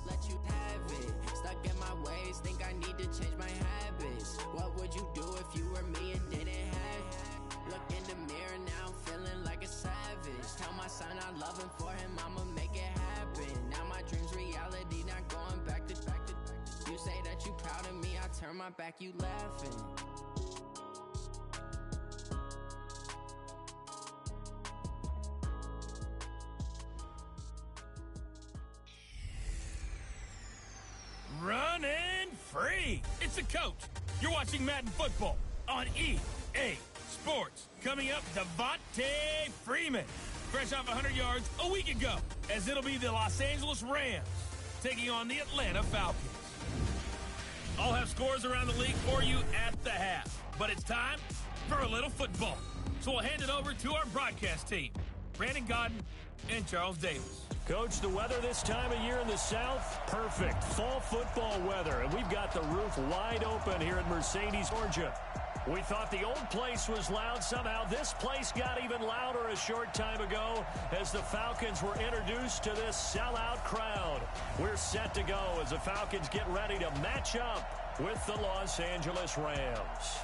let you have it. Stuck in my ways, think I need to change my habits. What would you do if you were me and didn't have it? Look in the mirror now, I'm feeling like a savage. Tell my son I love him, for him I'ma make it happen. Now my dream's reality, not going back to. You say that you proud of me, I turn my back, you laughing. Running free. It's the coach. You're watching Madden Football on EA Sports. Coming up, Devontae Freeman, fresh off 100 yards a week ago, as it'll be the Los Angeles Rams taking on the Atlanta Falcons. I'll have scores around the league for you at the half, but it's time for a little football. So we'll hand it over to our broadcast team, Brandon Godden and Charles Davis. Coach, the weather this time of year in the South, perfect. Fall football weather, and we've got the roof wide open here in Mercedes, Georgia. We thought the old place was loud. Somehow this place got even louder a short time ago as the Falcons were introduced to this sellout crowd. We're set to go as the Falcons get ready to match up with the Los Angeles Rams.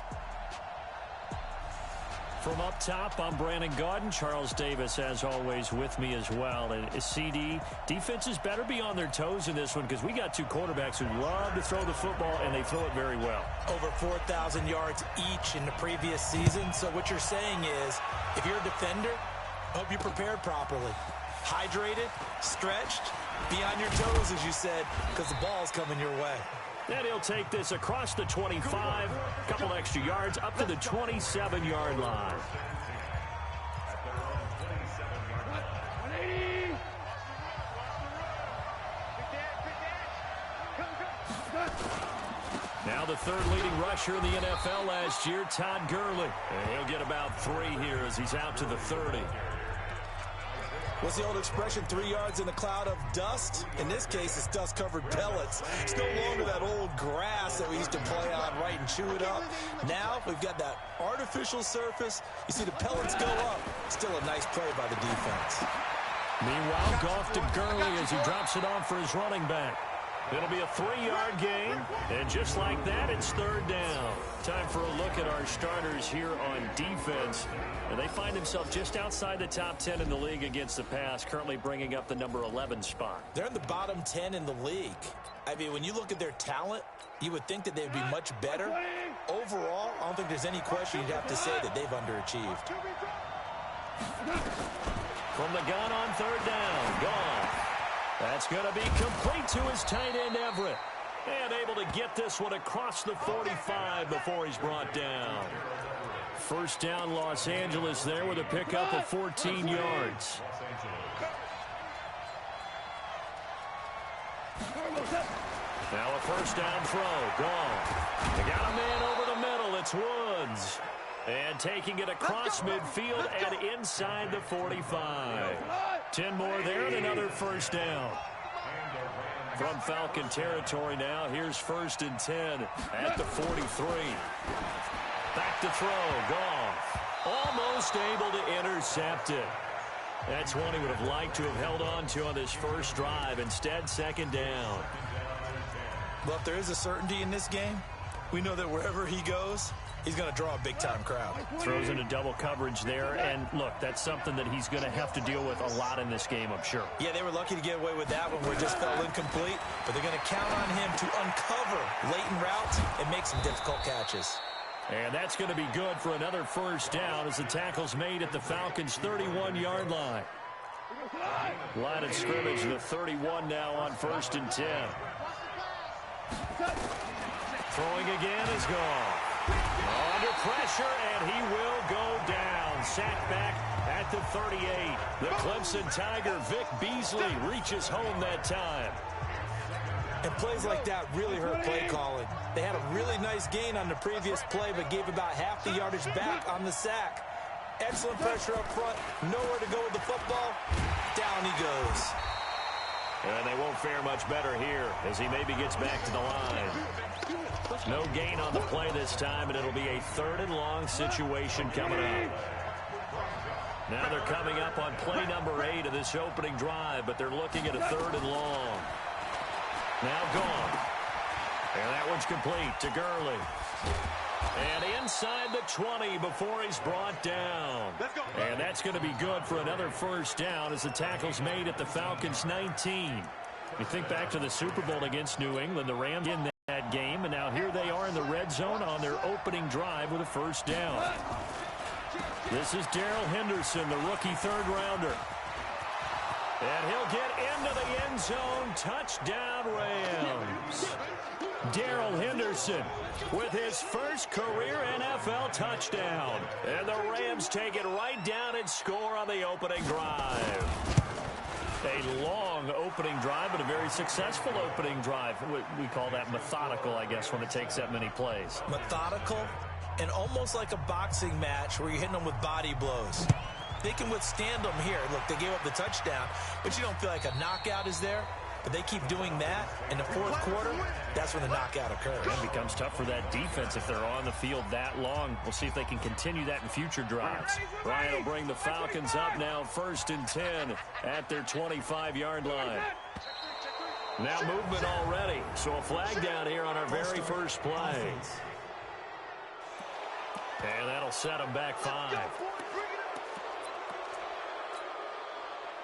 From up top, I'm Brandon Godden. Charles Davis, as always, with me as well. And CD, defenses better be on their toes in this one because we got two quarterbacks who love to throw the football, and they throw it very well. Over 4,000 yards each in the previous season. So what you're saying is, if you're a defender, hope you're prepared properly. Hydrated, stretched, be on your toes, as you said, because the ball's coming your way. And he'll take this across the 25, a couple extra yards, up to the 27-yard line. Now the third leading rusher in the NFL last year, Todd Gurley. And he'll get about 3 here as he's out to the 30. What's the old expression, 3 yards in a cloud of dust? In this case, it's dust-covered pellets. It's no longer that old grass that we used to play on, right, and chew it up. Now we've got that artificial surface. You see the pellets go up. Still a nice play by the defense. Meanwhile, Goff to Gurley as he drops it off for his running back. It'll be a 3-yard gain, and just like that, it's third down. Time for a look at our starters here on defense. And they find themselves just outside the top 10 in the league against the pass, currently bringing up the number 11 spot. They're in the bottom 10 in the league. I mean, when you look at their talent, you would think that they'd be much better. Overall, I don't think there's any question you'd have to say that they've underachieved. From the gun on third down, Goff. That's going to be complete to his tight end, Everett. And able to get this one across the 45 before he's brought down. First down, Los Angeles there with a pickup of 14 yards. Now a first down throw. Goff. They got a man over the middle. It's Woods. And taking it across midfield and inside the 45. 10 more there and another first down. From Falcon territory now, here's 1st and 10 at the 43. Back to throw, Goff. Almost able to intercept it. That's one he would have liked to have held on to on this first drive. Instead, second down. Well, if there is a certainty in this game, we know that wherever he goes, he's going to draw a big-time crowd. Throws into double coverage there, and look, that's something that he's going to have to deal with a lot in this game, I'm sure. Yeah, they were lucky to get away with that one where it just fell incomplete, but they're going to count on him to uncover latent routes and make some difficult catches. And that's going to be good for another first down as the tackle's made at the Falcons' 31-yard line. Line of scrimmage, the 31 now on 1st and 10. Throwing again is Goff. Under pressure, and he will go down. Sacked back at the 38. The Clemson Tiger, Vic Beasley, reaches home that time. And plays like that really hurt play calling. They had a really nice gain on the previous play, but gave about half the yardage back on the sack. Excellent pressure up front. Nowhere to go with the football. Down he goes. And they won't fare much better here as he maybe gets back to the line. No gain on the play this time, and it'll be a 3rd and long situation coming up. Now they're coming up on play number 8 of this opening drive, but they're looking at a 3rd and long. Now gone. And that one's complete to Gurley. And inside the 20 before he's brought down. And that's going to be good for another first down as the tackle's made at the Falcons' 19. You think back to the Super Bowl against New England, the Rams in that game, and now here they are in the red zone on their opening drive with a first down. This is Darrell Henderson, the rookie third-rounder. And he'll get into the end zone. Touchdown, Rams. Darrell Henderson with his first career NFL touchdown. And the Rams take it right down and score on the opening drive. A long opening drive, but a very successful opening drive. We call that methodical, I guess, when it takes that many plays. Methodical and almost like a boxing match where you're hitting them with body blows. They can withstand them here. Look, they gave up the touchdown, but you don't feel like a knockout is there. But they keep doing that in the fourth quarter, that's when the knockout occurs. It becomes tough for that defense if they're on the field that long. We'll see if they can continue that in future drives. Ryan will bring the Falcons up now 1st and 10 at their 25-yard line. Now movement already, so a flag down here on our very first play. And that'll set them back 5.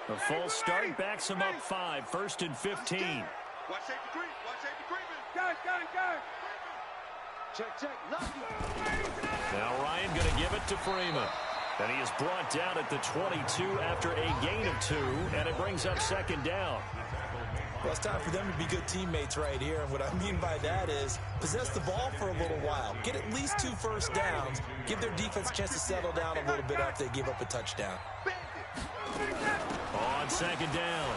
A full start backs him up 5. 1st and 15. Watch safety creep. Watch safety creeping. Guys. Check. Now Ryan going to give it to Freeman. And he is brought down at the 22 after a gain of 2. And it brings up 2nd down. Well, it's time for them to be good teammates right here. And what I mean by that is possess the ball for a little while. Get at least 2 first downs. Give their defense a chance to settle down a little bit after they give up a touchdown. On 2nd down,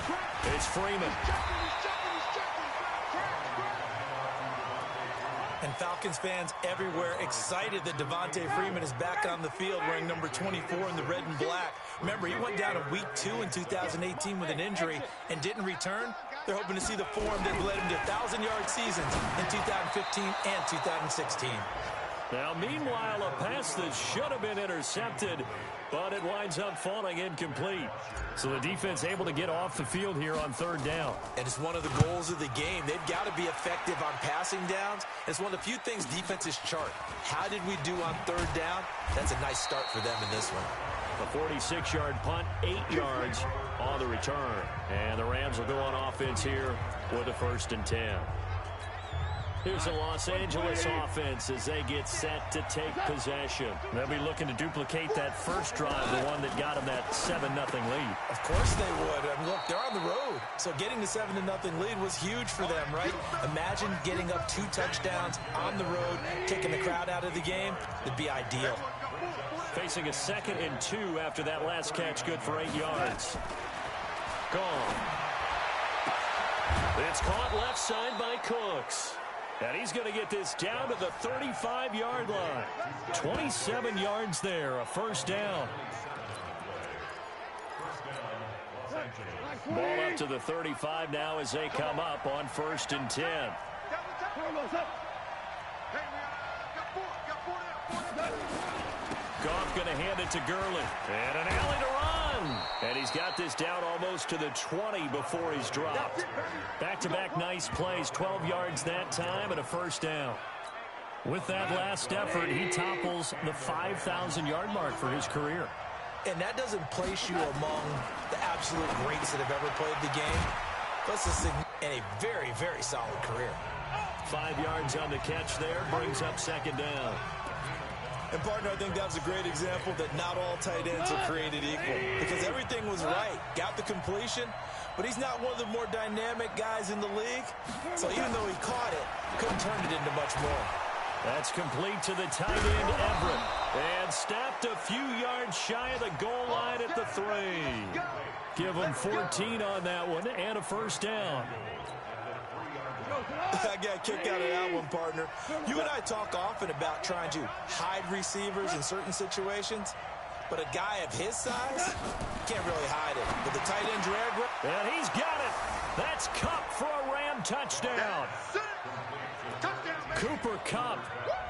it's Freeman. And Falcons fans everywhere excited that Devontae Freeman is back on the field wearing number 24 in the red and black. Remember, he went down in week 2 in 2018 with an injury and didn't return. They're hoping to see the form that led him to 1,000-yard seasons in 2015 and 2016. Now, meanwhile, a pass that should have been intercepted, but it winds up falling incomplete. So the defense able to get off the field here on 3rd down. And it's one of the goals of the game. They've got to be effective on passing downs. It's one of the few things defenses chart. How did we do on 3rd down? That's a nice start for them in this one. A 46-yard punt, 8 yards on the return. And the Rams will go on offense here with a 1st and 10. Here's the Los Angeles offense as they get set to take possession. They'll be looking to duplicate that first drive, the one that got them that 7-0 lead. Of course they would. I mean, look, they're on the road. So getting the 7-0 lead was huge for them, right? Imagine getting up 2 touchdowns on the road, taking the crowd out of the game. It'd be ideal. Facing a 2nd and 2 after that last catch, good for 8 yards. Gone. It's caught left side by Cooks. And he's going to get this down to the 35-yard line. 27 yards there, a 1st down. Ball up to the 35 now as they come up on 1st and 10. Goff going to hand it to Gurley. And an alley to run. And he's got this down almost to the 20 before he's dropped. Back-to-back nice plays, 12 yards that time and a 1st down. With that last effort, he topples the 5,000-yard mark for his career. And that doesn't place you among the absolute greats that have ever played the game. Plus, in a very, very solid career. 5 yards on the catch there, brings up 2nd down. And, partner, I think that was a great example that not all tight ends are created equal. Because everything was right. Got the completion, but he's not one of the more dynamic guys in the league. So even though he caught it, couldn't turn it into much more. That's complete to the tight end, Everett. And snapped a few yards shy of the goal line at the 3. Give him 14 on that one and a 1st down. I got a kick out of that one, partner. You and I talk often about trying to hide receivers in certain situations, but a guy of his size can't really hide it. With the tight end drag, and he's got it. That's Kupp for a Ram touchdown. Cooper Kupp,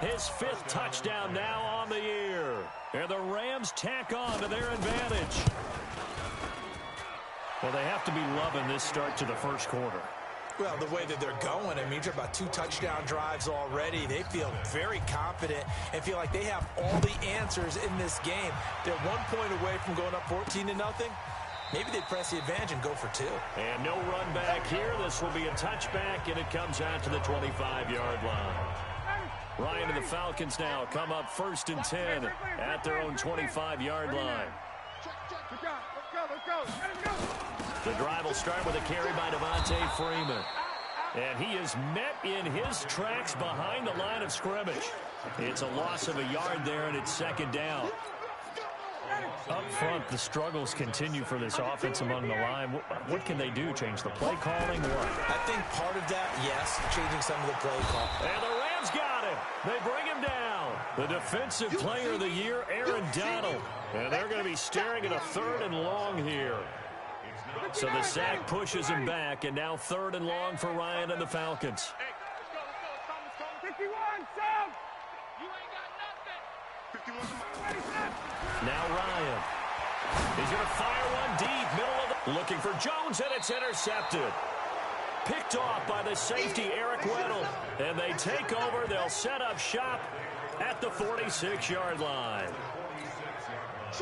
his 5th touchdown now on the year. And the Rams tack on to their advantage. Well, they have to be loving this start to the 1st quarter. Well, the way that they're going, I mean, you're about 2 touchdown drives already. They feel very confident and feel like they have all the answers in this game. They're 1 point away from going up 14-0. Maybe they press the advantage and go for 2. And no run back here. This will be a touchback, and it comes out to the 25-yard line. Ryan and the Falcons now come up 1st and 10 at their own 25-yard line. The drive will start with a carry by Devontae Freeman. And he is met in his tracks behind the line of scrimmage. It's a loss of a yard there, and it's 2nd down. Up front, the struggles continue for this offense among the line. What can they do? Change the play calling? What? I think part of that, yes, changing some of the play call. And the Rams got him. They bring him down. The Defensive Player of the Year, Aaron Donald. And they're going to be staring at a 3rd and long here. So the sack pushes him back, and now 3rd and long for Ryan and the Falcons. 51, Sam! You ain't got nothing! Now Ryan. He's going to fire one deep, middle of the... Looking for Jones, and it's intercepted. Picked off by the safety, Eric Weddle. And they take over. They'll set up shop at the 46-yard line.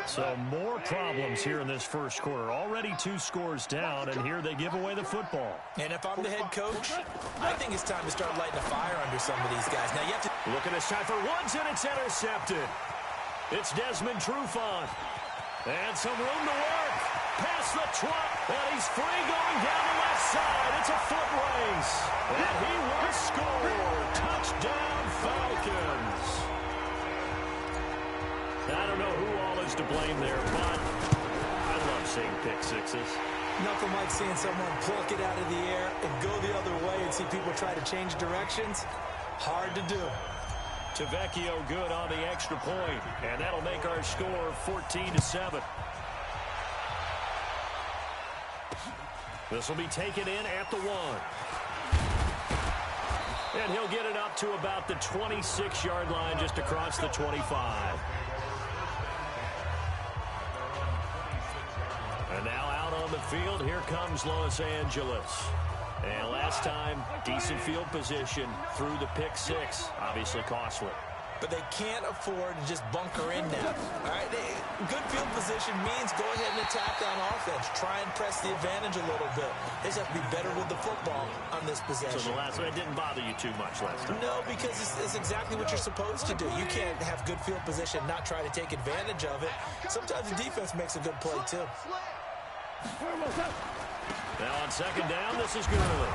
So more problems here in this first quarter. Already 2 scores down, and here they give away the football. And if I'm the head coach, I think it's time to start lighting a fire under some of these guys. Now you have to... Look at this time for Woods, and it's intercepted. It's Desmond Trufant. And some room to work. Past the truck, and he's free going down the left side. It's a foot race. And he will score. Touchdown, Falcons. I don't know who all is to blame there, but I love seeing pick sixes. Nothing like seeing someone pluck it out of the air and go the other way and see people try to change directions. Hard to do. Tavecchio good on the extra point, and that'll make our score 14-7. This will be taken in at the 1. And he'll get it up to about the 26-yard line, just across the 25. And now out on the field, here comes Los Angeles. And last time, decent field position through the pick 6. Obviously costly. But they can't afford to just bunker in now. All right, good field position means go ahead and attack on offense. Try and press the advantage a little bit. They just have to be better with the football on this possession. So the last one, it didn't bother you too much last time? No, because it's exactly what you're supposed to do. You can't have good field position, not try to take advantage of it. Sometimes the defense makes a good play, too. Now on 2nd down, this is Gurley.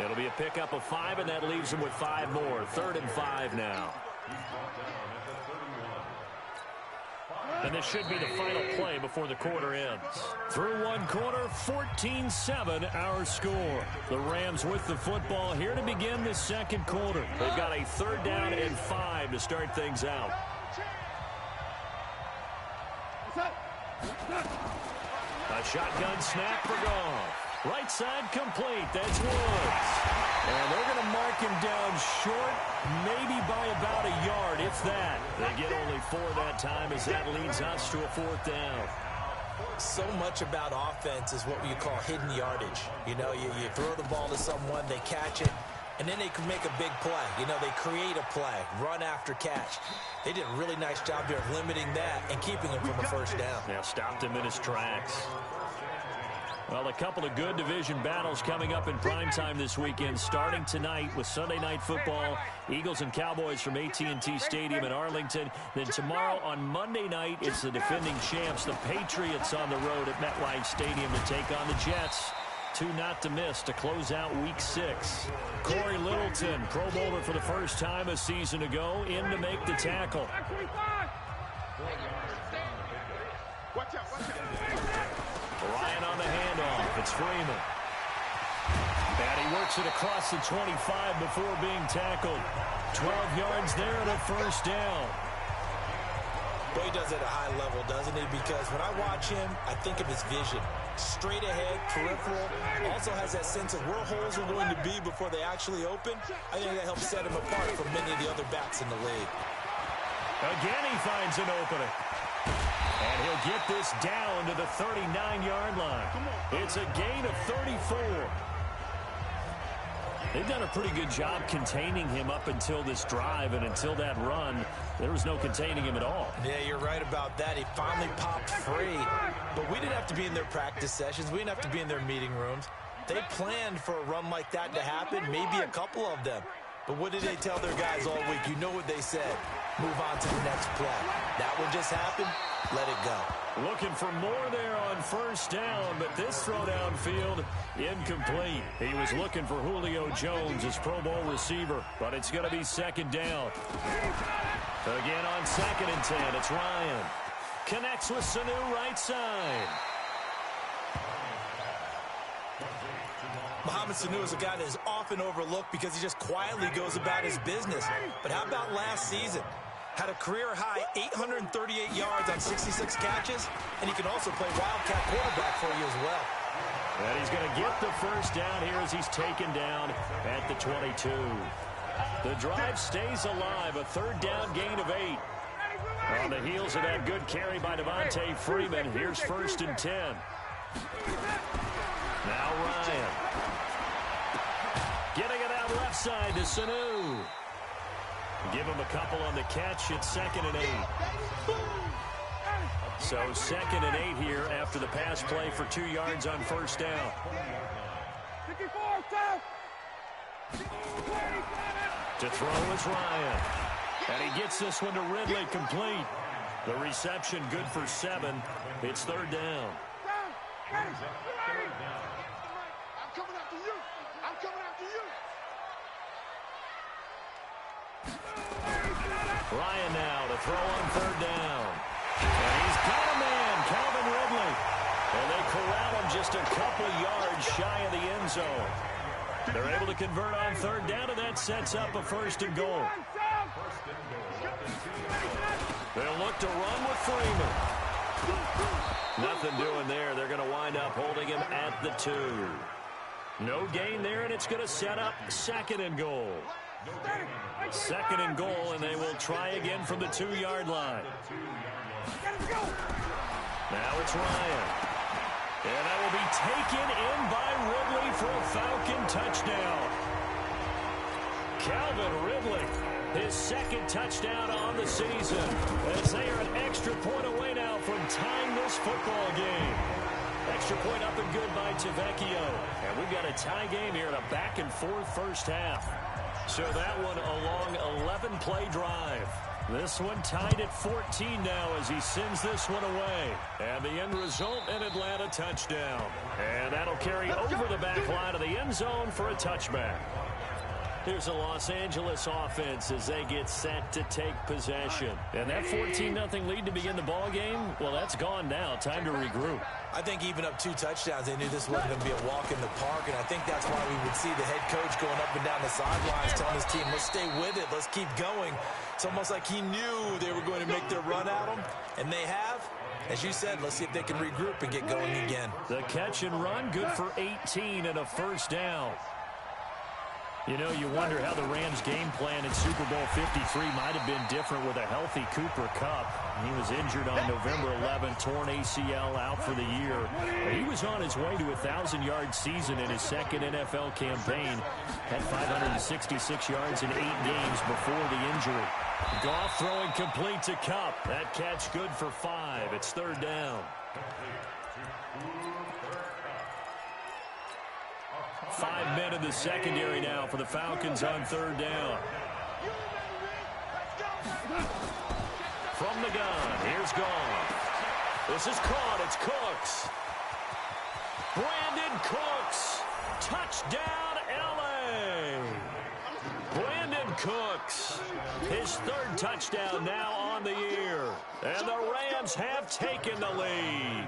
It'll be a pickup of 5, and that leaves them with 5 more. 3rd and 5 now. And this should be the final play before the quarter ends. Through 1 quarter, 14-7 our score. The Rams with the football here to begin the 2nd quarter. They've got a 3rd down and 5 to start things out. A shotgun snap for Goff. Right side complete. That's Woods. And they're going to mark him down short, maybe by about a yard, if that. They get only 4 that time as that leads us to a 4th down. So much about offense is what you call hidden yardage. You know, you throw the ball to someone, they catch it, and then they can make a big play. You know, they create a play, run after catch. They did a really nice job there of limiting that and keeping him from a 1st down. Yeah, stopped him in his tracks. Well, a couple of good division battles coming up in primetime this weekend, starting tonight with Sunday Night Football, Eagles and Cowboys from AT&T Stadium in Arlington. Then tomorrow on Monday night, it's the defending champs, the Patriots, on the road at MetLife Stadium to take on the Jets. 2 not to miss to close out Week 6. Corey Littleton, Pro Bowler for the first time a season ago, in to make the tackle. Ryan on the handoff. It's Freeman. And he works it across the 25 before being tackled. 12 yards there and a 1st down. Boy, he does it at a high level, doesn't he? Because when I watch him, I think of his vision. Straight ahead, peripheral. Also has that sense of where holes are going to be before they actually open. I think that helps set him apart from many of the other backs in the league. Again, he finds an opening. And he'll get this down to the 39-yard line. It's a gain of 34. They've done a pretty good job containing him up until this drive, and until that run, there was no containing him at all. Yeah, you're right about that. He finally popped free. But we didn't have to be in their practice sessions. We didn't have to be in their meeting rooms. They planned for a run like that to happen, maybe a couple of them. But what did they tell their guys all week? You know what they said. Move on to the next play. That one just happened. Let it go. Looking for more there on first down, but this throw downfield, incomplete. He was looking for Julio Jones, his Pro Bowl receiver, but it's going to be second down. Again on 2nd and 10, it's Ryan. Connects with Sanu right side. Mohamed Sanu is a guy that is often overlooked because he just quietly goes about his business. But how about last season? Had a career-high 838 yards on 66 catches, and he can also play wildcat quarterback for you as well. And he's going to get the first down here as he's taken down at the 22. The drive stays alive, a third down gain of 8. On the heels of that good carry by Devontae Freeman, here's 1st and 10. Now Ryan. Getting it out left side to Sanu. Give him a couple on the catch. It's 2nd and 8. So 2nd and 8 here after the pass play for 2 yards on first down. To throw is Ryan. And he gets this one to Ridley, complete. The reception good for 7. It's 3rd down. I'm coming after you. I'm coming after you. Ryan now to throw on 3rd down. And he's got a man, Calvin Ridley. And they corral him just a couple yards shy of the end zone. They're able to convert on 3rd down, and that sets up a 1st and goal. They'll look to run with Freeman. Nothing doing there. They're going to wind up holding him at the 2. No gain there, and it's going to set up 2nd and goal. 2nd and goal, and they will try again from the 2-yard line. Now it's Ryan. And that will be taken in by Ridley for a Falcon touchdown. Calvin Ridley, his 2nd touchdown on the season, as they are an extra point away now from tying this football game. Extra point up and good by Tavecchio. And we've got a tie game here in a back-and-forth first half. So that one a long 11-play drive. This one tied at 14 now as he sends this one away. And the end result, an Atlanta touchdown. And that'll carry over the back line of the end zone for a touchback. Here's a Los Angeles offense as they get set to take possession. And that 14-0 lead to begin the ball game, well, that's gone now. Time to regroup. I think even up 2 touchdowns, they knew this wasn't going to be a walk in the park, and I think that's why we would see the head coach going up and down the sidelines telling his team, let's stay with it, let's keep going. It's almost like he knew they were going to make their run at him, and they have. As you said, let's see if they can regroup and get going again. The catch and run, good for 18 and a first down. You know, you wonder how the Rams' game plan in Super Bowl 53 might have been different with a healthy Cooper Kupp. He was injured on November 11th, torn ACL, out for the year. He was on his way to a 1,000-yard season in his 2nd NFL campaign. Had 566 yards in 8 games before the injury. Goff throwing complete to Kupp. That catch good for 5. It's 3rd down. 5 men in the secondary now for the Falcons on 3rd down. From the gun, here's Goff. This is caught, it's Cooks. Brandon Cooks. Touchdown, L.A. Brandon Cooks. His 3rd touchdown now on the year. And the Rams have taken the lead.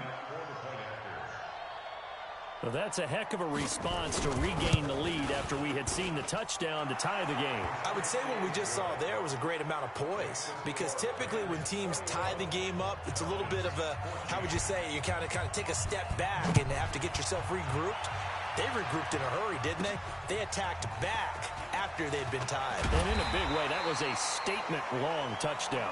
Well, that's a heck of a response to regain the lead after we had seen the touchdown to tie the game. I would say what we just saw there was a great amount of poise, because typically when teams tie the game up, it's a little bit of a, how would you say, you kind of take a step back and have to get yourself regrouped. They regrouped in a hurry, didn't they? They attacked back after they'd been tied. And in a big way, that was a statement-long touchdown.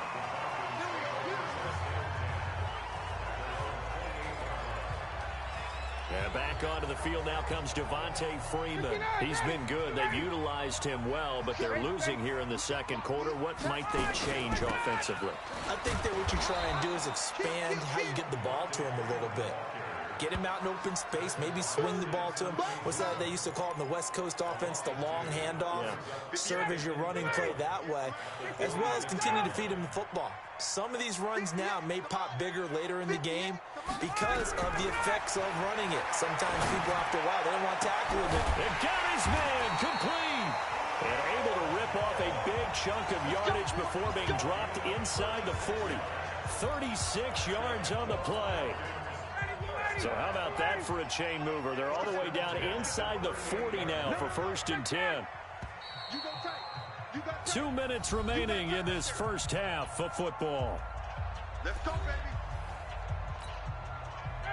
And back onto the field now comes Devontae Freeman. He's been good. They've utilized him well, but they're losing here in the second quarter. What might they change offensively? I think that what you try and do is expand how you get the ball to him a little bit. Get him out in open space, maybe swing the ball to him. What's that they used to call it in the West Coast offense, the long handoff? Yeah. Serve as your running play that way, as well as continue to feed him the football. Some of these runs now may pop bigger later in the game because of the effects of running it. Sometimes people, after a while, they don't want to tackle him. It got his man complete. And able to rip off a big chunk of yardage before being dropped inside the 40. 36 yards on the play. So how about that for a chain mover? They're all the way down inside the 40 now for 1st and 10. 2 minutes remaining in this first half of football. Let's go, baby.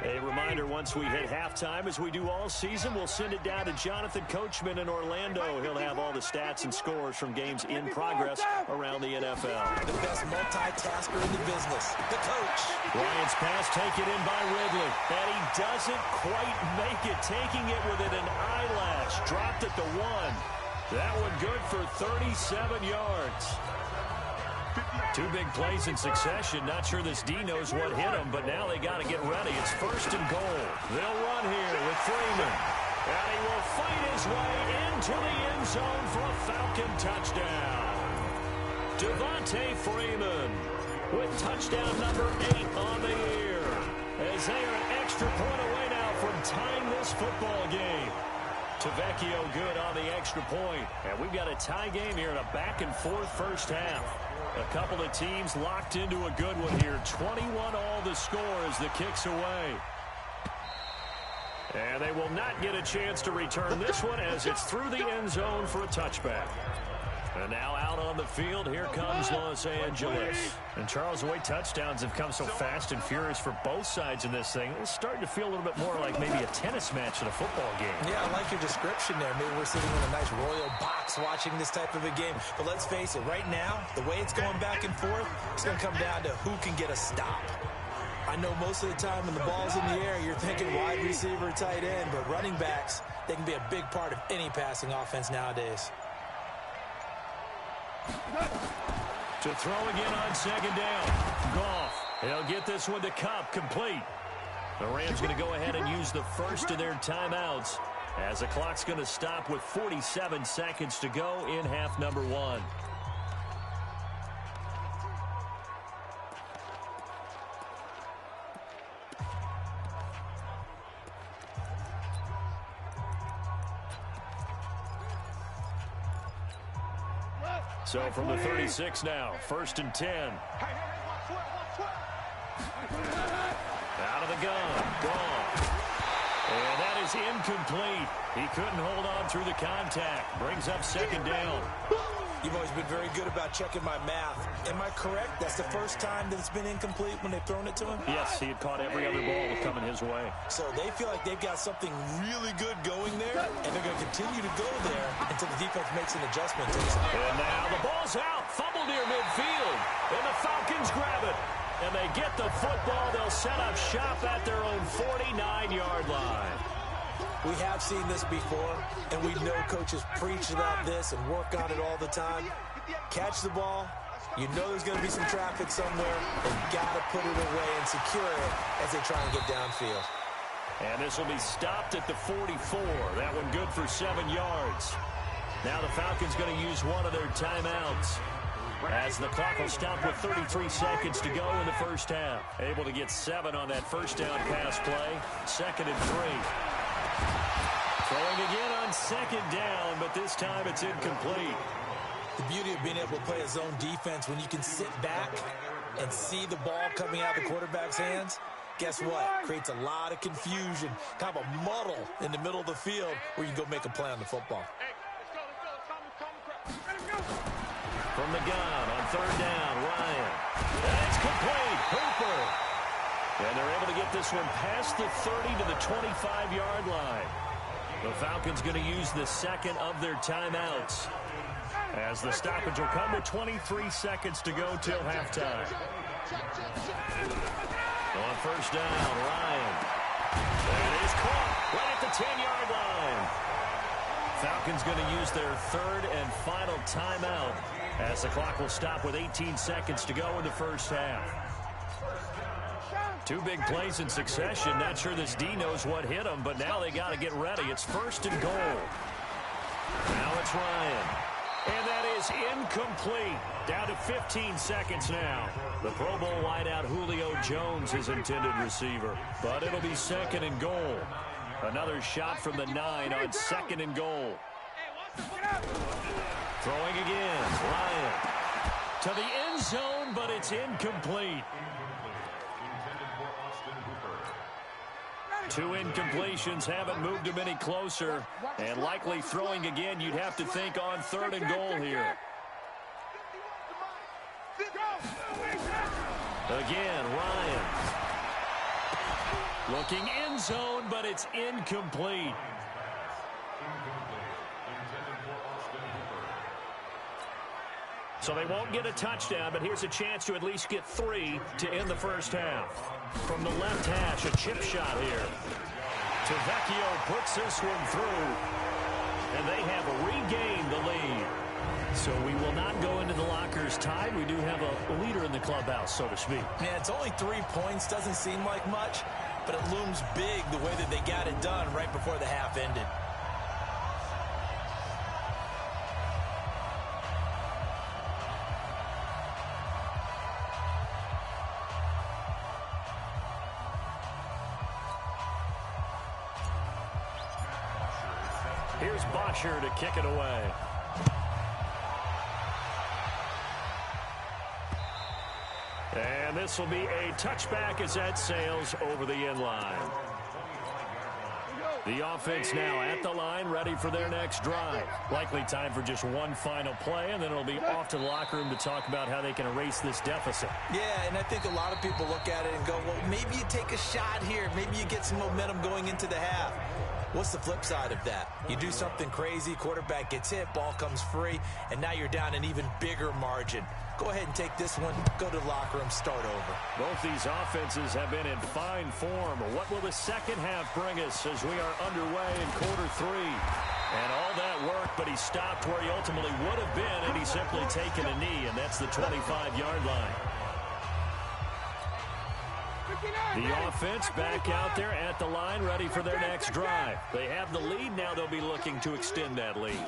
A reminder, once we hit halftime, as we do all season, we'll send it down to Jonathan Coachman in Orlando. He'll have all the stats and scores from games in progress around the NFL. The best multitasker in the business, the coach. Ryan's pass taken in by Ridley, and he doesn't quite make it, taking it within an eyelash. Dropped at the 1. That one good for 37 yards. 2 big plays in succession. Not sure this D knows what hit him, but now they got to get ready. It's 1st and goal. They'll run here with Freeman. And he will fight his way into the end zone for a Falcon touchdown. Devontae Freeman with touchdown number 8 on the year, as they are an extra point away now from tying this football game. Tavecchio good on the extra point. And we've got a tie game here in a back-and-forth first half. A couple of teams locked into a good one here. 21 all the score as the kick's away. And they will not get a chance to return this one as it's through the end zone for a touchback. And now out on the field, here comes Los Angeles. And Charles, the way touchdowns have come so fast and furious for both sides in this thing, it's starting to feel a little bit more like maybe a tennis match in a football game. Yeah, I like your description there. Maybe we're sitting in a nice royal box watching this type of a game. But let's face it, right now, the way it's going back and forth, it's going to come down to who can get a stop. I know most of the time when the ball's in the air, you're thinking wide receiver, tight end, but running backs, they can be a big part of any passing offense nowadays. To throw again on 2nd down. Goff. He'll get this one to Cup, complete. The Rams going to go ahead and use the first of their timeouts as the clock's going to stop with 47 seconds to go in half number 1. So from the 36 now, 1st and 10. Out of the gun, Goff. And that is incomplete. He couldn't hold on through the contact. Brings up 2nd down. You've always been very good about checking my math. Am I correct? That's the first time that it's been incomplete when they've thrown it to him? Yes, he had caught every other ball coming his way. So they feel like they've got something really good going there, and they're going to continue to go there until the defense makes an adjustment to this. And now the ball's out. Fumble near midfield. And the Falcons grab it. And they get the football. They'll set up shop at their own 49-yard line. We have seen this before, and we know coaches preach about this and work on it all the time. Catch the ball. You know there's going to be some traffic somewhere. They've got to put it away and secure it as they try and get downfield. And this will be stopped at the 44. That one good for 7 yards. Now the Falcons going to use one of their timeouts, as the clock will stop with 33 seconds to go in the first half. Able to get 7 on that first down pass play. 2nd and 3. Throwing again on 2nd down, but this time it's incomplete. The beauty of being able to play a zone defense when you can sit back and see the ball coming out of the quarterback's hands, guess what? Creates a lot of confusion, kind of a muddle in the middle of the field where you can go make a play on the football. From the gun on 3rd down, Ryan. And it's complete. Hooper. And they're able to get this one past the 30 to the 25-yard line. The Falcons going to use the 2nd of their timeouts, as the stoppage will come with 23 seconds to go till halftime. On 1st down, Ryan. And he's caught right at the 10-yard line. Falcons going to use their third and final timeout as the clock will stop with 18 seconds to go in the first half. Two big plays in succession. Not sure this D knows what hit them, but now they got to get ready. It's first and goal. Now it's Ryan. And that is incomplete. Down to 15 seconds now. The Pro Bowl wideout Julio Jones is intended receiver. But it'll be second and goal. Another shot from the 9 on second and goal. Throwing again. Ryan. To the end zone, but it's incomplete. Two incompletions haven't moved him any closer. And likely throwing again, you'd have to think on third and goal here. Again, Ryan. Looking end zone, but it's incomplete. So they won't get a touchdown, but here's a chance to at least get 3 to end the first half. From the left hash, a chip shot here. Tavecchio puts this one through, and they have regained the lead. So we will not go into the lockers tied. We do have a leader in the clubhouse, so to speak. Man, it's only 3 points. Doesn't seem like much, but it looms big the way that they got it done right before the half ended. Here's Bosher to kick it away. And this will be a touchback as that sails over the end line. The offense now at the line, ready for their next drive. Likely time for just one final play, and then it'll be off to the locker room to talk about how they can erase this deficit. Yeah, and I think a lot of people look at it and go, well, maybe you take a shot here. Maybe you get some momentum going into the half. What's the flip side of that? You do something crazy, quarterback gets hit, ball comes free, and now you're down an even bigger margin. Go ahead and take this one, go to the locker room, start over. Both these offenses have been in fine form. What will the second half bring us as we are underway in quarter 3? And all that work, but he stopped where he ultimately would have been, and he's simply taken a knee, and that's the 25-yard line. The offense back out there at the line, ready for their next drive. They have the lead. Now they'll be looking to extend that lead.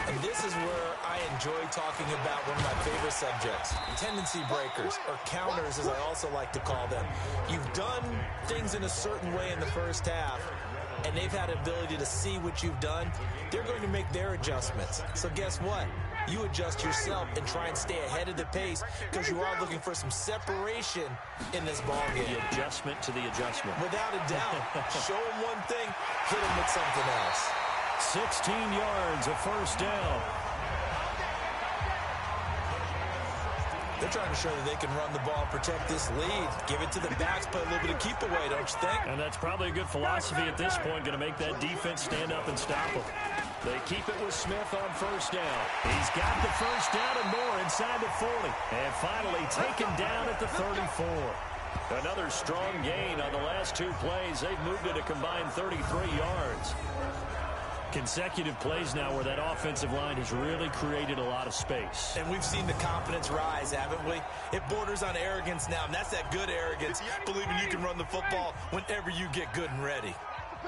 And this is where I enjoy talking about one of my favorite subjects, tendency breakers, or counters as I also like to call them. You've done things in a certain way in the first half, and they've had an ability to see what you've done. They're going to make their adjustments. So guess what? You adjust yourself and try and stay ahead of the pace because you are looking for some separation in this ballgame. The adjustment to the adjustment. Without a doubt. Show them one thing, hit them with something else. 16 yards, a first down. They're trying to show that they can run the ball and protect this lead. Give it to the backs, play a little bit of keep away, don't you think? And that's probably a good philosophy at this point, going to make that defense stand up and stop them. They keep it with Smith on first down. He's got the first down and more inside the 40. And finally taken down at the 34. Another strong gain on the last 2 plays. They've moved it a combined 33 yards. Consecutive plays now where that offensive line has really created a lot of space. And we've seen the confidence rise, haven't we? It borders on arrogance now, and that's that good arrogance, believing you can run the football whenever you get good and ready.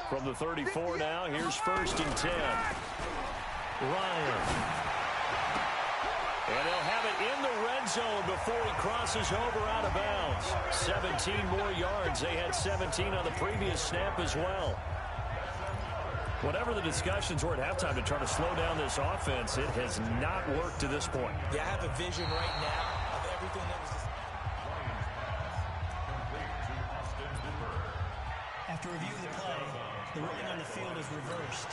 From the 34 now, here's first and 10. Ryan. And they'll have it in the red zone before he crosses over out of bounds. 17 more yards. They had 17 on the previous snap as well. Whatever the discussions were at halftime to try to slow down this offense, it has not worked to this point. Yeah, I have a vision right now of everything that was... After review of the play, the ruling on the field is reversed.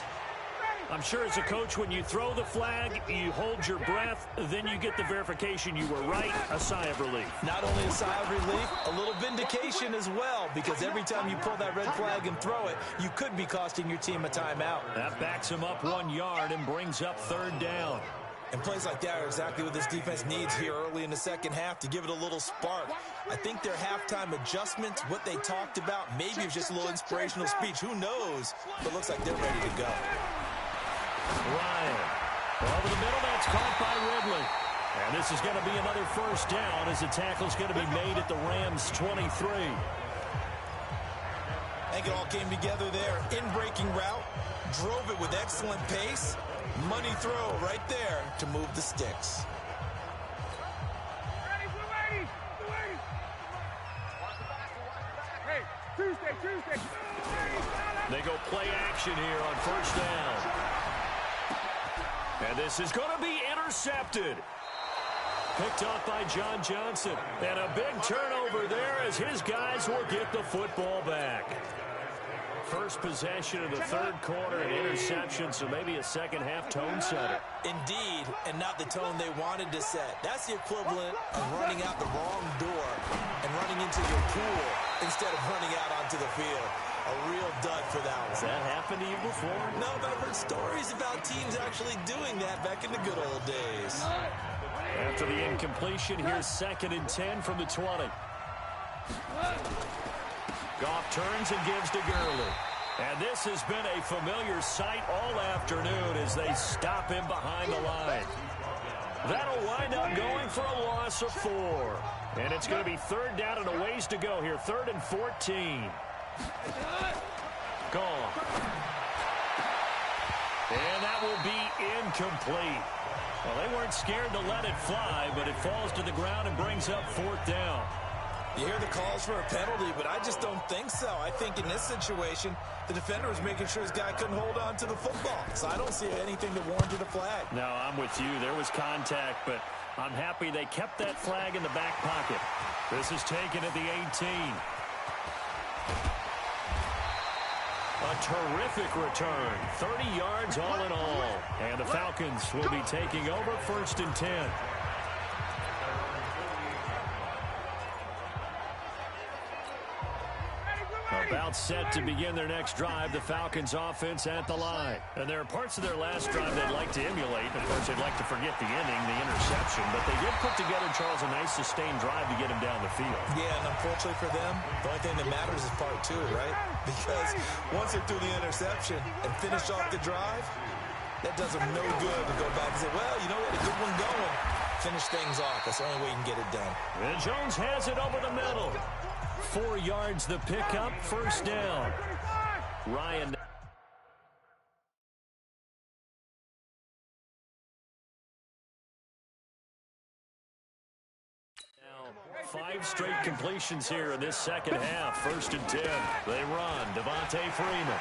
I'm sure as a coach, when you throw the flag, you hold your breath, then you get the verification you were right, a sigh of relief. Not only a sigh of relief, a little vindication as well, because every time you pull that red flag and throw it, you could be costing your team a timeout. That backs him up 1 yard and brings up third down. And plays like that are exactly what this defense needs here early in the second half to give it a little spark. I think their halftime adjustments, what they talked about, maybe it was just a little inspirational speech. Who knows? But it looks like they're ready to go. Ryan. Over the middle, that's caught by Ridley. And this is going to be another first down as the tackle's going to be made at the Rams' 23. I think it all came together there. In-breaking route, drove it with excellent pace. Money throw right there to move the sticks. Hey, Tuesday. They go play action here on first down. And this is going to be intercepted. Picked up by John Johnson. And a big turnover there as his guys will get the football back. First possession of the third quarter, an interception, so maybe a second-half tone setter. Indeed, and not the tone they wanted to set. That's the equivalent of running out the wrong door and running into your pool instead of running out onto the field. A real dud for that one. Has that happened to you before? No, but I've heard stories about teams actually doing that back in the good old days. After the incompletion, here's 2nd and 10 from the 20. Goff turns and gives to Gurley. And this has been a familiar sight all afternoon as they stop him behind the line. That'll wind up going for a loss of 4. And it's going to be 3rd down and a ways to go here. 3rd and 14. Gone. And that will be incomplete. Well, they weren't scared to let it fly, but it falls to the ground and brings up 4th down. You hear the calls for a penalty, but I just don't think so. I think in this situation, the defender was making sure his guy couldn't hold on to the football. So I don't see anything that warranted a flag. No, I'm with you. There was contact, but I'm happy they kept that flag in the back pocket. This is taken at the 18. A terrific return. 30 yards all in all. And the Falcons will be taking over 1st and 10. About set to begin their next drive, the Falcons offense at the line. And there are parts of their last drive they'd like to emulate. Of course, they'd like to forget the inning, the interception. But they did put together, Charles, a nice sustained drive to get him down the field. Yeah, and unfortunately for them, the only thing that matters is part 2, right? Because once they threw the interception and finished off the drive, that does them no good to go back and say, well, you know, we had a good one going. Finish things off. That's the only way you can get it done. And Jones has it over the middle. 4 yards the pickup, 1st down. Ryan. Now 5 straight completions here in this second half. 1st and 10. They run. Devontae Freeman.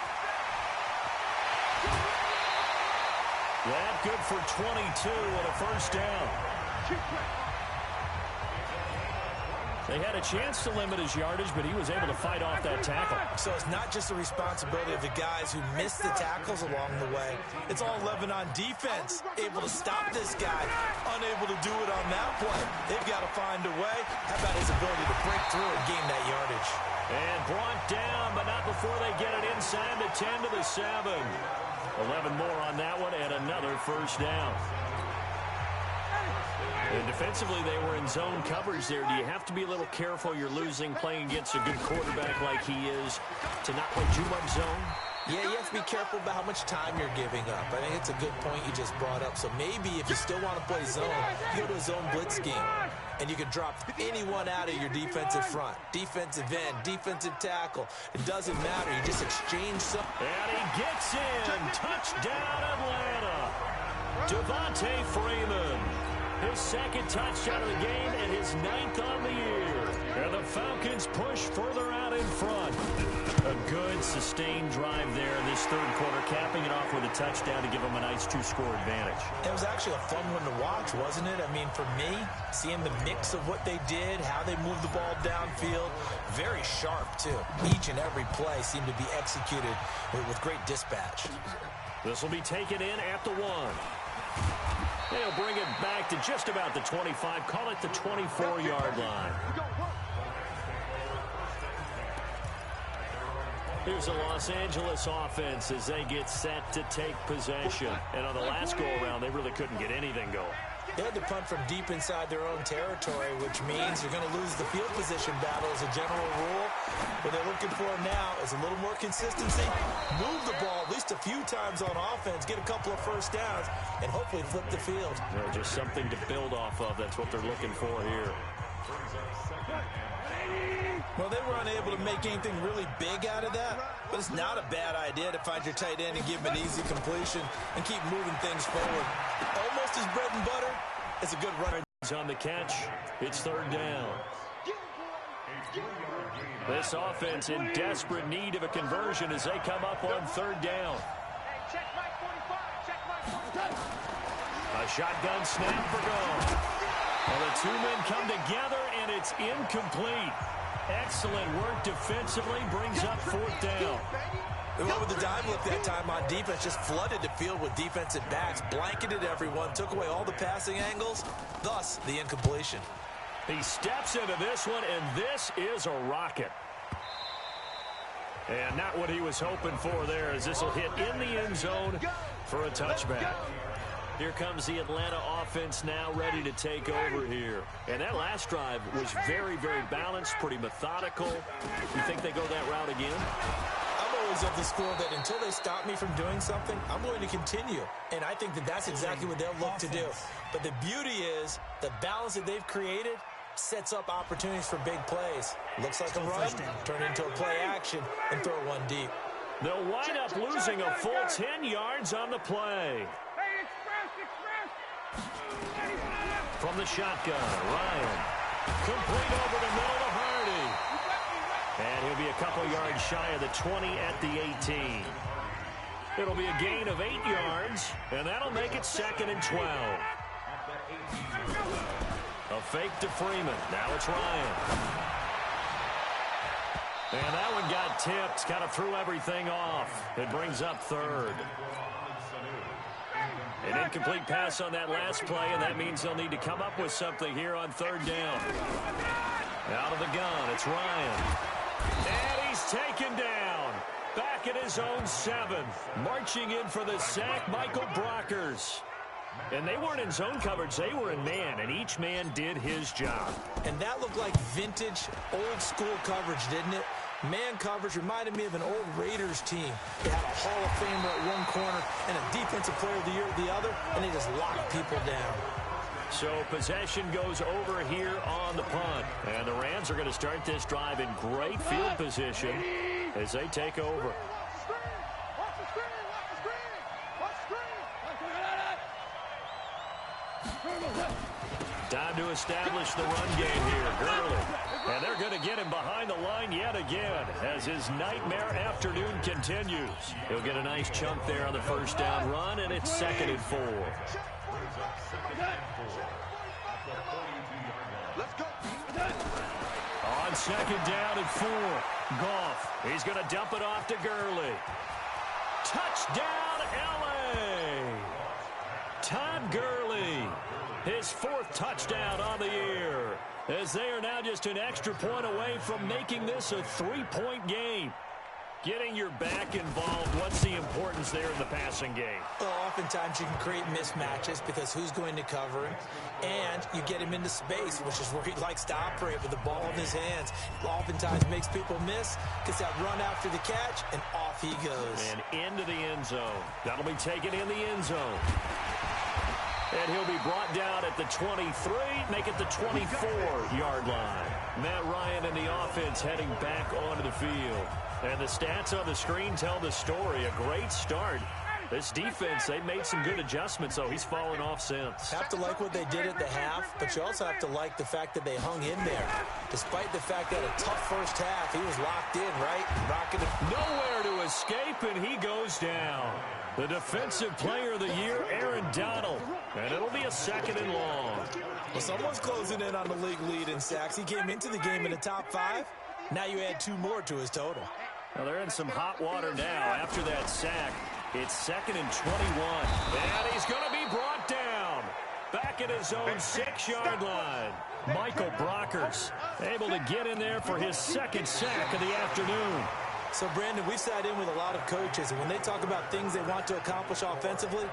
That good for 22 and a 1st down. They had a chance to limit his yardage, but he was able to fight off that tackle. So it's not just the responsibility of the guys who missed the tackles along the way. It's all Lebanon defense, able to stop this guy, unable to do it on that play. They've got to find a way. How about his ability to break through and gain that yardage? And brought down, but not before they get it inside the 10 to the 7. 11 more on that one, and another 1st down. And defensively, they were in zone coverage there. Do you have to be a little careful? You're losing, playing against a good quarterback like he is, to not play too much zone? Yeah, you have to be careful about how much time you're giving up. I think it's a good point you just brought up. So maybe if you still want to play zone, you go to a zone blitz scheme. And you can drop anyone out of your defensive front. Defensive end, defensive tackle. It doesn't matter. You just exchange some. And he gets in. Touchdown, Atlanta. Devontae Freeman. His 2nd touchdown of the game and his 9th on the year. And the Falcons push further out in front. A good, sustained drive there in this 3rd quarter, capping it off with a touchdown to give them a nice 2-score advantage. It was actually a fun one to watch, wasn't it? I mean, for me, seeing the mix of what they did, how they moved the ball downfield, very sharp, too. Each and every play seemed to be executed with great dispatch. This will be taken in at the 1. They'll bring it back to just about the 25. Call it the 24-yard line. Here's the Los Angeles offense as they get set to take possession. And on the last go-around, they really couldn't get anything going. They had to punt from deep inside their own territory, which means you're going to lose the field position battle as a general rule. What they're looking for now is a little more consistency, move the ball at least a few times on offense, get a couple of first downs, and hopefully flip the field. Yeah, just something to build off of. That's what they're looking for here. Well, they were unable to make anything really big out of that, but it's not a bad idea to find your tight end and give him an easy completion and keep moving things forward. Almost his bread and butter. It's a good runner. On the catch, it's third down. This offense in desperate need of a conversion as they come up on third down. A shotgun snap for goal. Well, the two men come together, and it's incomplete. Excellent work defensively, brings up fourth down. They went with the dime look that time on defense, just flooded the field with defensive backs, blanketed everyone, took away all the passing angles, thus the incompletion. He steps into this one, and this is a rocket. And not what he was hoping for there, as this will hit in the end zone for a touchback. Here comes the Atlanta offense now ready to take over here. And that last drive was very, very balanced, pretty methodical. You think they go that route again? I'm always of the school that until they stop me from doing something, I'm going to continue. And I think that that's exactly what they'll look to do. But the beauty is the balance that they've created sets up opportunities for big plays. Looks like a run, turn into a play action, and throw one deep. They'll wind up losing a full 10 yards on the play. From the shotgun, Ryan. Complete over the middle to Hardy. And he'll be a couple yards shy of the 20 at the 18. It'll be a gain of 8 yards, and that'll make it 2nd and 12. A fake to Freeman. Now it's Ryan. And that one got tipped. Kind of threw everything off. It brings up third. An incomplete pass on that last play, and that means they'll need to come up with something here on third down. Out of the gun, it's Ryan. And he's taken down. Back at his own 7. Marching in for the sack, Michael Brockers. And they weren't in zone coverage, they were in man, and each man did his job. And that looked like vintage, old-school coverage, didn't it? Man coverage reminded me of an old Raiders team. They had a Hall of Famer at one corner and a Defensive Player of the Year at the other, and they just locked people down. So possession goes over here on the punt. And the Rams are going to start this drive in great field position as they take over. Time to establish the run game here. Gurley. And they're going to get him behind the line yet again as his nightmare afternoon continues. He'll get a nice chunk there on the first down run, and it's 2nd and 4. On 2nd down and 4. Goff. He's going to dump it off to Gurley. Touchdown, L.A. Todd Gurley. His 4th touchdown on the year, as they are now just an extra point away from making this a 3-point game. Getting your back involved, what's the importance there in the passing game? Well, oftentimes you can create mismatches because who's going to cover him, and you get him into space, which is where he likes to operate with the ball in his hands. Oftentimes makes people miss, gets that run after the catch, and off he goes. And into the end zone. That'll be taken in the end zone. And he'll be brought down at the 23, make it the 24-yard line. Matt Ryan and the offense heading back onto the field. And the stats on the screen tell the story. A great start. This defense, they made some good adjustments, though. He's fallen off since. Have to like what they did at the half, but you also have to like the fact that they hung in there. Despite the fact that a tough first half, he was locked in, right? Rocking it. Nowhere to escape, and he goes down. The Defensive Player of the Year, Aaron Donald. And it'll be a 2nd and long. Well, someone's closing in on the league lead in sacks. He came into the game in the top 5. Now you add 2 more to his total. Well, they're in some hot water now after that sack. It's 2nd and 21. And he's going to be brought down. Back at his own 6-yard line. Michael Brockers able to get in there for his 2nd sack of the afternoon. So, Brandon, we've sat in with a lot of coaches, and when they talk about things they want to accomplish offensively,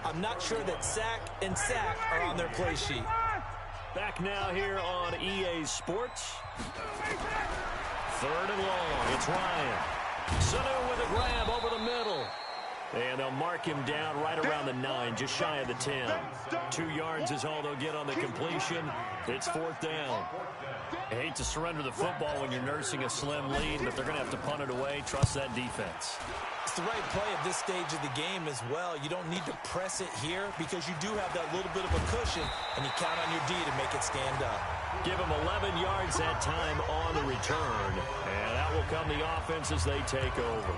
I'm not sure that sack and sack are on their play sheet. Back now here on EA Sports. 3rd and long. It's Ryan. Sanu with a grab over the middle. And they'll mark him down right around the 9, just shy of the 10. 2 yards is all they'll get on the completion. It's 4th down. I hate to surrender the football when you're nursing a slim lead, but they're going to have to punt it away. Trust that defense. It's the right play at this stage of the game as well. You don't need to press it here because you do have that little bit of a cushion, and you count on your D to make it stand up. Give them 11 yards that time on the return, and that will come the offense as they take over.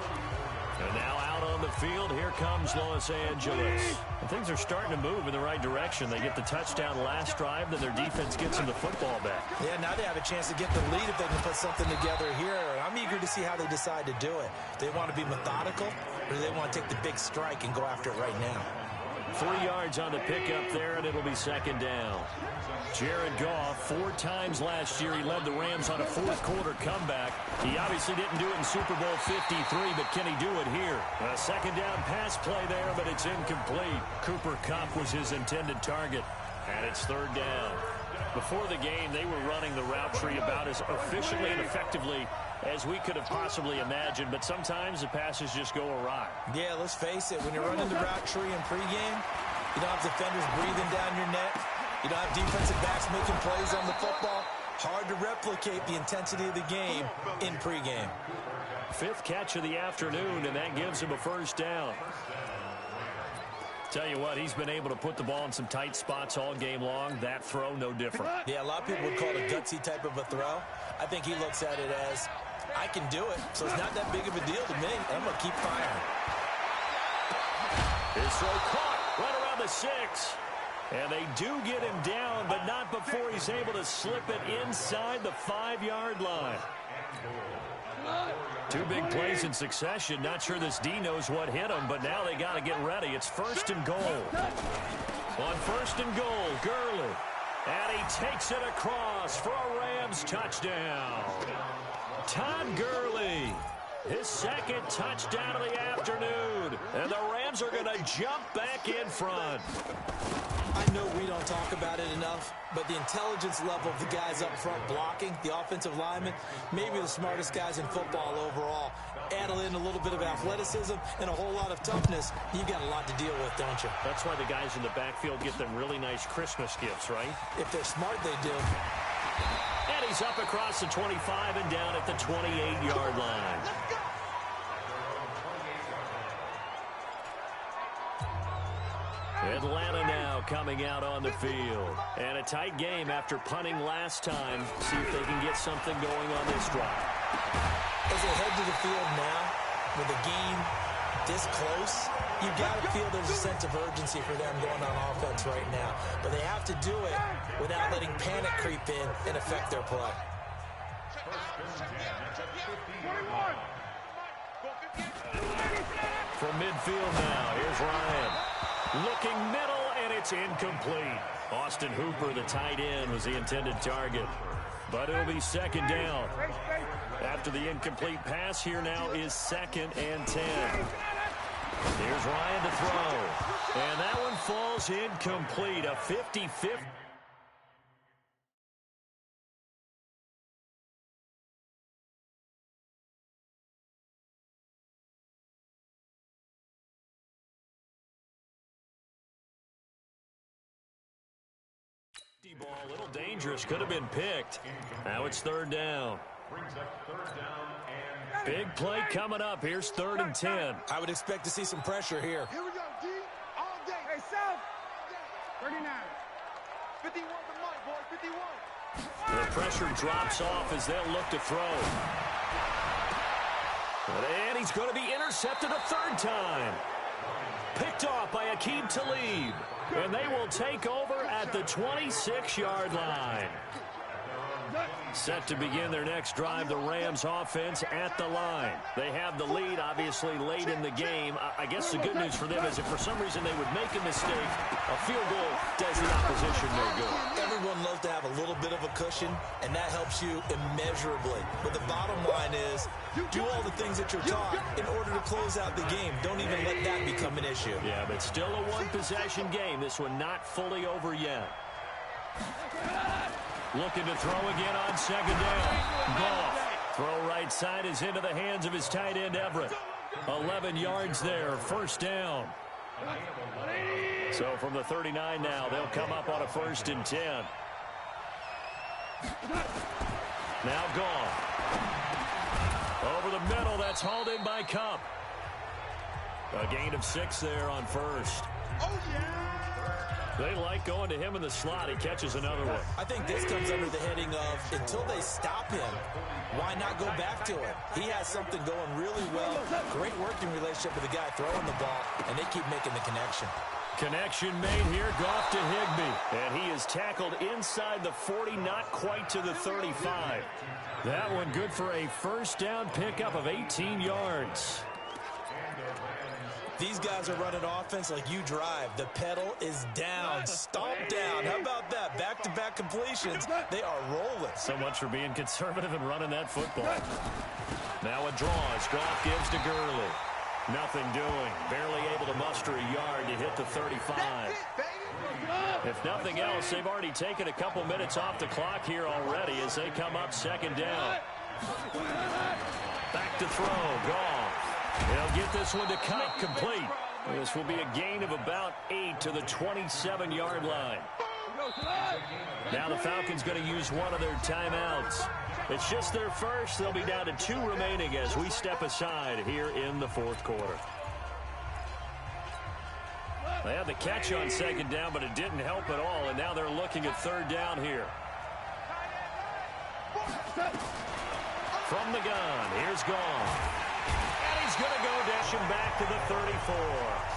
And now out on the field, here comes Los Angeles. And things are starting to move in the right direction. They get the touchdown last drive, then their defense gets them the football back. Yeah, now they have a chance to get the lead if they can put something together here. And I'm eager to see how they decide to do it. Do they want to be methodical, or do they want to take the big strike and go after it right now? 3 yards on the pickup there, and it'll be 2nd down. Jared Goff, 4 times last year, he led the Rams on a 4th-quarter comeback. He obviously didn't do it in Super Bowl 53, but can he do it here? A 2nd down pass play there, but it's incomplete. Cooper Kupp was his intended target, and it's 3rd down. Before the game, they were running the route tree about as efficiently and effectively as we could have possibly imagined, but sometimes the passes just go awry. Yeah, let's face it, when you're running the route tree in pregame, you don't have defenders breathing down your neck. You don't have defensive backs making plays on the football. Hard to replicate the intensity of the game in pregame. 5th catch of the afternoon, and that gives him a 1st down. Tell you what, he's been able to put the ball in some tight spots all game long. That throw, no different. Yeah, a lot of people would call it a gutsy type of a throw. I think he looks at it as, I can do it, so it's not that big of a deal to me. I'm going to keep firing. His throw caught right around the 6. And they do get him down, but not before he's able to slip it inside the 5-yard line. 2 big plays in succession. Not sure this D knows what hit him, but now they got to get ready. It's 1st and goal. On 1st and goal, Gurley. And he takes it across for a Rams touchdown. Todd Gurley, his 2nd touchdown of the afternoon. And the Rams are going to jump back in front. I know we don't talk about it enough, but the intelligence level of the guys up front blocking, the offensive linemen, maybe the smartest guys in football overall. Add in a little bit of athleticism and a whole lot of toughness. You've got a lot to deal with, don't you? That's why the guys in the backfield get them really nice Christmas gifts, right? If they're smart, they do. And he's up across the 25 and down at the 28-yard line. Atlanta now coming out on the field. And a tight game after punting last time. See if they can get something going on this drive. As they head to the field now, with the game this close, you've got to feel there's a sense of urgency for them going on offense right now. But they have to do it without letting panic creep in and affect their play. From midfield now, here's Ryan. Looking middle, and it's incomplete. Austin Hooper, the tight end, was the intended target. But it'll be 2nd down. After the incomplete pass, here now is 2nd and 10. Here's Ryan to throw. And that one falls incomplete. A 50-50. Ball, a little dangerous, could have been picked. Now it's 3rd down. Big play coming up. Here's 3rd and 10. I would expect to see some pressure here. Here we go, D. All day. Hey, South. 39. 51 to Mike, boy. 51. The pressure drops off as they'll look to throw. And he's going to be intercepted a 3rd time. Picked off by Aqib Talib. And they will take over at the 26-yard line. Set to begin their next drive, the Rams offense at the line. They have the lead, obviously, late in the game. I guess the good news for them is if for some reason they would make a mistake, a field goal does the opposition no good. Every Everyone loves to have a little bit of a cushion, and that helps you immeasurably. But the bottom line is, do all the things that you're taught in order to close out the game. Don't even let that become an issue. Yeah, but still a one-possession game. This one not fully over yet. Looking to throw again on second down. Goff. Throw right side is into the hands of his tight end, Everett. 11 yards there, first down. So from the 39 now, they'll come up on a 1st and 10. Now Goff. Over the middle, that's hauled in by Kupp. A gain of 6 there on first. Oh, yeah! They like going to him in the slot. He catches another one. I think this comes under the heading of, until they stop him, why not go back to him? He has something going really well. Great working relationship with the guy throwing the ball, and they keep making the connection. Connection made here. Goff to Higbee. And he is tackled inside the 40, not quite to the 35. That one good for a first down pickup of 18 yards. These guys are running offense like you drive. The pedal is down, stomp down. How about that? Back-to-back completions. They are rolling. So much for being conservative and running that football. Now it draws. Goff gives to Gurley. Nothing doing. Barely able to muster a yard to hit the 35. If nothing else, they've already taken a couple minutes off the clock here already as they come up second down. Back to throw. Goff. They'll get this one to Kupp, complete. This will be a gain of about 8 to the 27-yard line. Now the Falcons going to use one of their timeouts. It's just their first. They'll be down to 2 remaining as we step aside here in the 4th quarter. They had the catch on second down, but it didn't help at all, and now they're looking at 3rd down here. From the gun, here's Goff. He's going to go dashing back to the 34.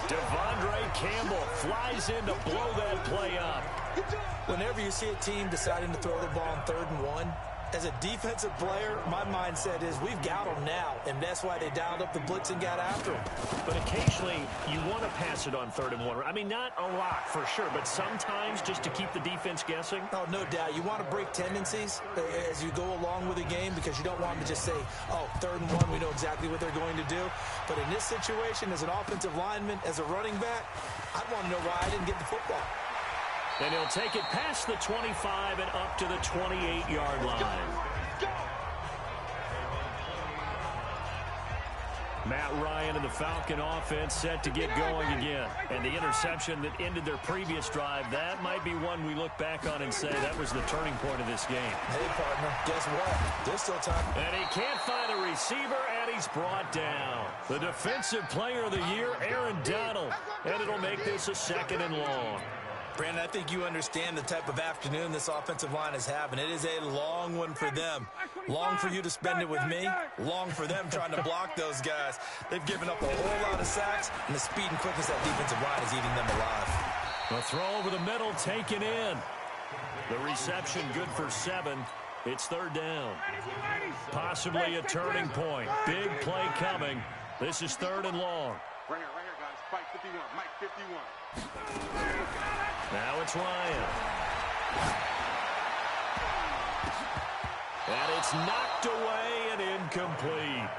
Devondre Campbell flies in to blow that play up. Whenever you see a team deciding to throw the ball on 3rd and 1, as a defensive player, my mindset is we've got them now, and that's why they dialed up the blitz and got after them. But occasionally, you want to pass it on 3rd and 1. I mean, not a lot for sure, but sometimes just to keep the defense guessing. Oh, no doubt. You want to break tendencies as you go along with a game because you don't want them to just say, oh, 3rd and 1, we know exactly what they're going to do. But in this situation, as an offensive lineman, as a running back, I'd want to know why I didn't get the football. And he'll take it past the 25 and up to the 28-yard line. Matt Ryan and the Falcon offense set to get going again. And the interception that ended their previous drive, that might be one we look back on and say that was the turning point of this game. Hey, partner, guess what? There's still time. And he can't find a receiver, and he's brought down. The Defensive Player of the Year, Aaron Donald. And it'll make this a 2nd and long. Brandon, I think you understand the type of afternoon this offensive line is having. It is a long one for them. Long for you to spend it with me. Long for them trying to block those guys. They've given up a whole lot of sacks, and the speed and quickness of that defensive line is eating them alive. A throw over the middle taken in. The reception good for 7. It's 3rd down. Possibly a turning point. Big play coming. This is 3rd and long. Right here, guys. Spike 51. Mike 51. Now it's Ryan. And it's knocked away and incomplete.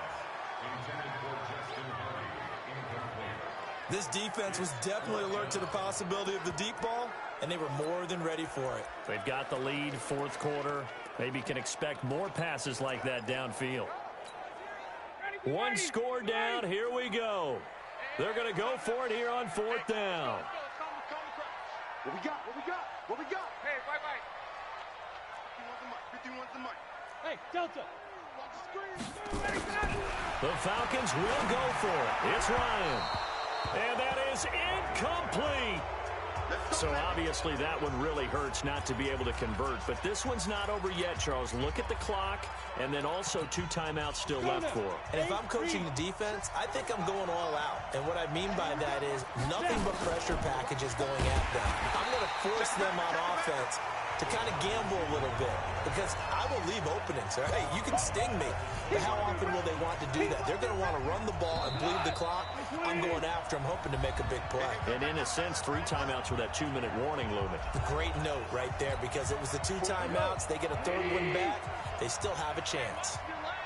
This defense was definitely alert to the possibility of the deep ball, and they were more than ready for it. They've got the lead, 4th quarter. Maybe can expect more passes like that downfield. One score down. Here we go. They're going to go for it here on 4th down. What we got? What we got? What we got? Hey, right. 51's the mic. Hey, Delta. The Falcons will go for it. It's Ryan. And that is incomplete. So obviously that one really hurts not to be able to convert. But this one's not over yet, Charles. Look at the clock, and then also 2 timeouts still left for him. And if I'm coaching the defense, I think I'm going all out. And what I mean by that is nothing but pressure packages going at them. I'm going to force them on offense to kind of gamble a little bit because I will leave openings. All right? You can sting me, but how often will they want to do that? They're going to want to run the ball and bleed the clock. I'm going after them, hoping to make a big play. And in a sense, 3 timeouts with that 2-minute warning looming. Great note right there because it was the 2 timeouts. They get a 3rd one back. They still have a chance.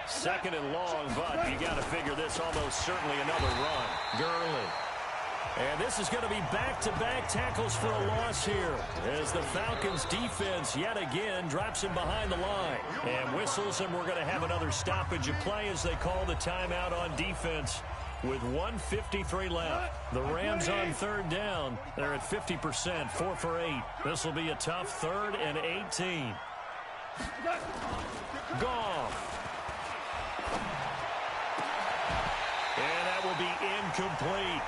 2nd and long, but you got to figure this almost certainly another run. Gurley. And this is going to be back-to-back tackles for a loss here as the Falcons defense yet again drops him behind the line and whistles, and we're going to have another stoppage of play as they call the timeout on defense with 1:53 left. The Rams on 3rd down. They're at 50%, 4 for 8. This will be a tough 3rd and 18. Goff. And that will be incomplete.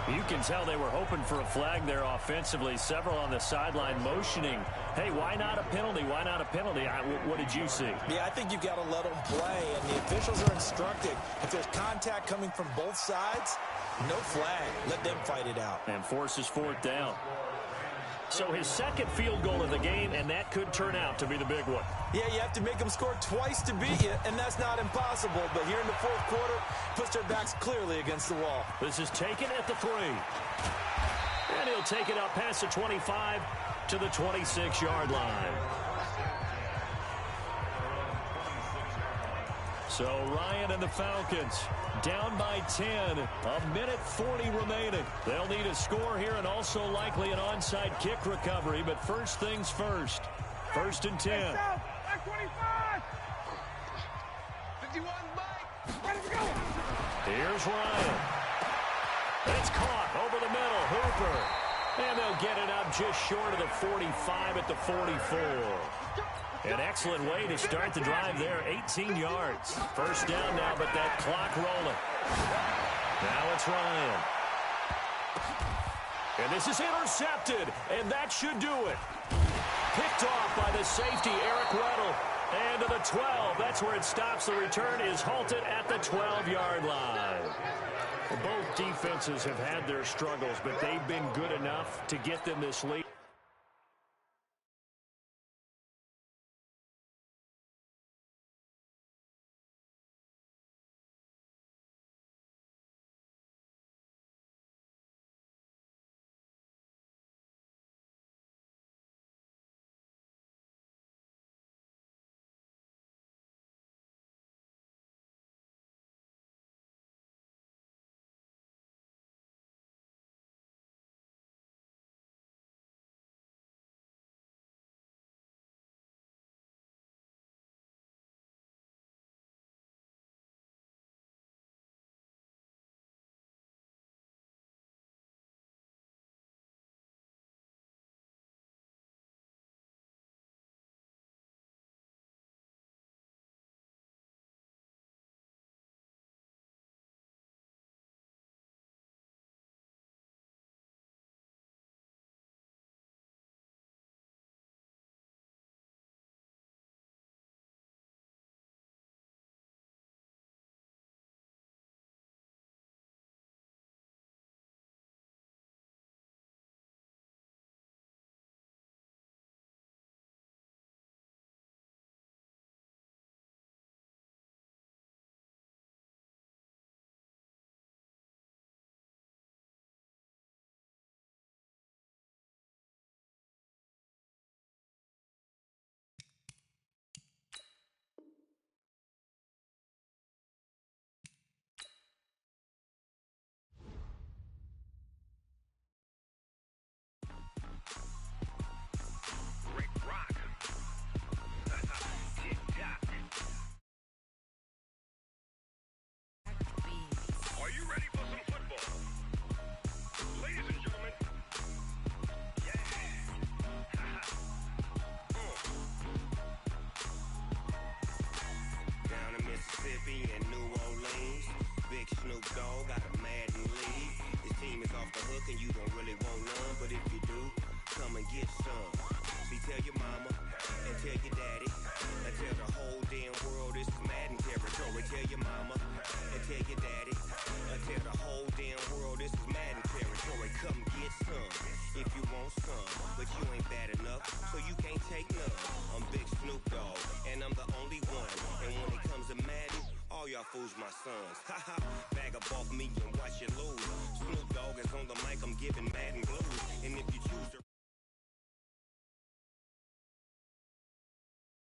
You can tell they were hoping for a flag there offensively. Several on the sideline motioning, hey, why not a penalty? Why not a penalty? What did you see? Yeah, I think you've got to let them play, and the officials are instructed. If there's contact coming from both sides, no flag. Let them fight it out. And forces 4th down. So his 2nd field goal of the game, and that could turn out to be the big one. Yeah, you have to make them score twice to beat you, and that's not impossible. But here in the 4th quarter, puts their backs clearly against the wall. This is taken at the 3. And he'll take it up past the 25 to the 26-yard line. So Ryan and the Falcons down by 10. 1:40 remaining. They'll need a score here and also likely an onside kick recovery. But first things first. 1st and 10. Back 25. 51, Mike. Ready to go. Here's Ryan. It's caught over the middle. Hooper. And they'll get it up just short of the 45 at the 44. An excellent way to start the drive there. 18 yards. 1st down now, but that clock rolling. Now it's Ryan. And this is intercepted, and that should do it. Picked off by the safety, Eric Weddle. And to the 12. That's where it stops. The return is halted at the 12-yard line. Well, both defenses have had their struggles, but they've been good enough to get them this lead. If you want sons. Haha, bag up off me and watch you lose. Snoop Dogg is on the mic, I'm giving Madden blues. And if you choose to